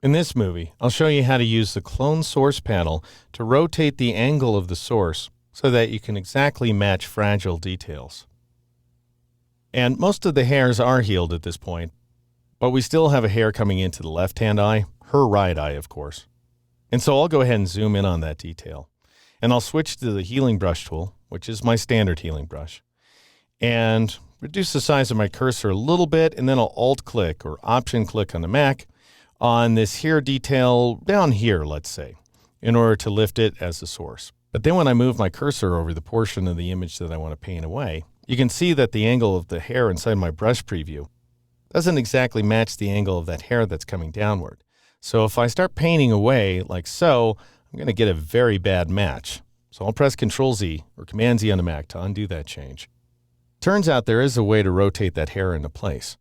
In this movie, I'll show you how to use the clone source panel to rotate the angle of the source so that you can exactly match fragile details. And most of the hairs are healed at this point, but we still have a hair coming into the left-hand eye, her right eye, of course. And so I'll go ahead and zoom in on that detail. And I'll switch to the healing brush tool, which is my standard healing brush, and reduce the size of my cursor a little bit, and then I'll Alt-click or Option-click on the Mac on this hair detail down here, let's say, in order to lift it as the source. But then when I move my cursor over the portion of the image that I want to paint away, you can see that the angle of the hair inside my brush preview doesn't exactly match the angle of that hair that's coming downward. So if I start painting away like so, I'm going to get a very bad match. So I'll press Ctrl-Z or Command-Z on the Mac to undo that change. Turns out there is a way to rotate that hair into place.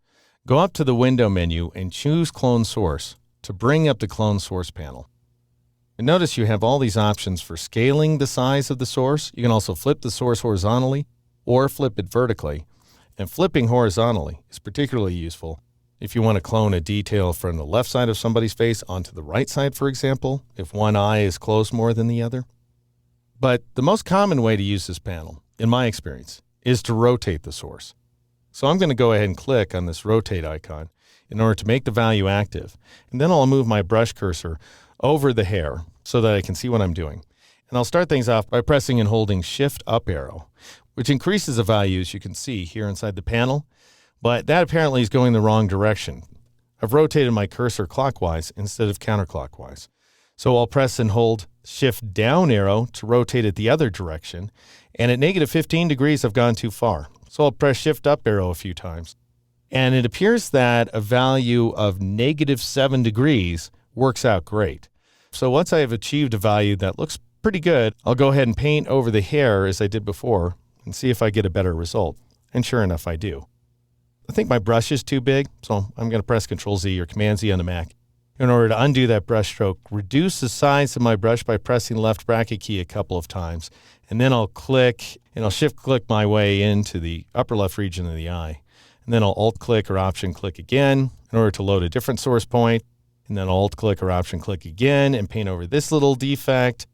Go up to the Window menu and choose Clone Source to bring up the Clone Source panel. And notice you have all these options for scaling the size of the source. You can also flip the source horizontally or flip it vertically. And flipping horizontally is particularly useful if you want to clone a detail from the left side of somebody's face onto the right side, for example, if one eye is closed more than the other. But the most common way to use this panel, in my experience, is to rotate the source. So I'm going to go ahead and click on this rotate icon in order to make the value active. And then I'll move my brush cursor over the hair so that I can see what I'm doing. And I'll start things off by pressing and holding Shift up arrow, which increases the values you can see here inside the panel. But that apparently is going the wrong direction. I've rotated my cursor clockwise instead of counterclockwise. So I'll press and hold Shift down arrow to rotate it the other direction. And at -15 degrees, I've gone too far. So I'll press Shift up arrow a few times. And it appears that a value of -7 degrees works out great. So once I have achieved a value that looks pretty good, I'll go ahead and paint over the hair as I did before and see if I get a better result. And sure enough, I do. I think my brush is too big, so I'm going to press Ctrl-Z or Command-Z on the Mac. In order to undo that brush stroke, reduce the size of my brush by pressing the left bracket key a couple of times. And then I'll click, and I'll shift-click my way into the upper left region of the eye. And then I'll Alt-click or Option-click again in order to load a different source point. And then I'll Alt-click or Option-click again and paint over this little defect.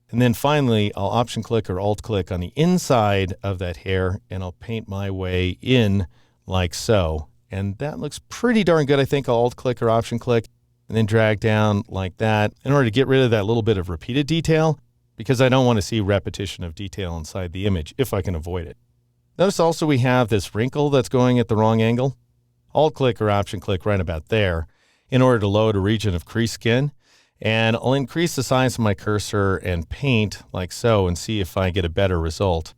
And then finally, I'll Option-click or Alt-click on the inside of that hair, and I'll paint my way in like so. And that looks pretty darn good. I think I'll Alt-click or Option-click and then drag down like that in order to get rid of that little bit of repeated detail, because I don't want to see repetition of detail inside the image if I can avoid it. Notice also we have this wrinkle that's going at the wrong angle. Alt-click or Option-click right about there in order to load a region of crease skin. And I'll increase the size of my cursor and paint like so and see if I get a better result.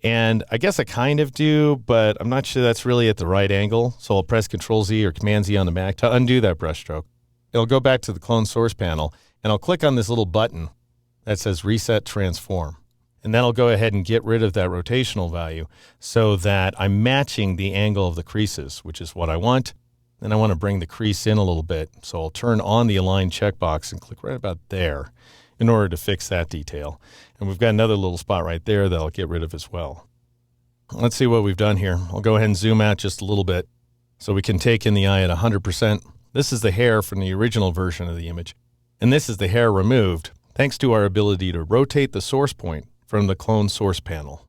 And I guess I kind of do, but I'm not sure that's really at the right angle. So I'll press Ctrl-Z or Command-Z on the Mac to undo that brush stroke. It'll go back to the Clone Source panel, and I'll click on this little button that says Reset Transform. And that'll go ahead and get rid of that rotational value so that I'm matching the angle of the creases, which is what I want. Then I want to bring the crease in a little bit. So I'll turn on the Align checkbox and click right about there in order to fix that detail. And we've got another little spot right there that I'll get rid of as well. Let's see what we've done here. I'll go ahead and zoom out just a little bit so we can take in the eye at 100%. This is the hair from the original version of the image. And this is the hair removed thanks to our ability to rotate the source point from the Clone Source panel.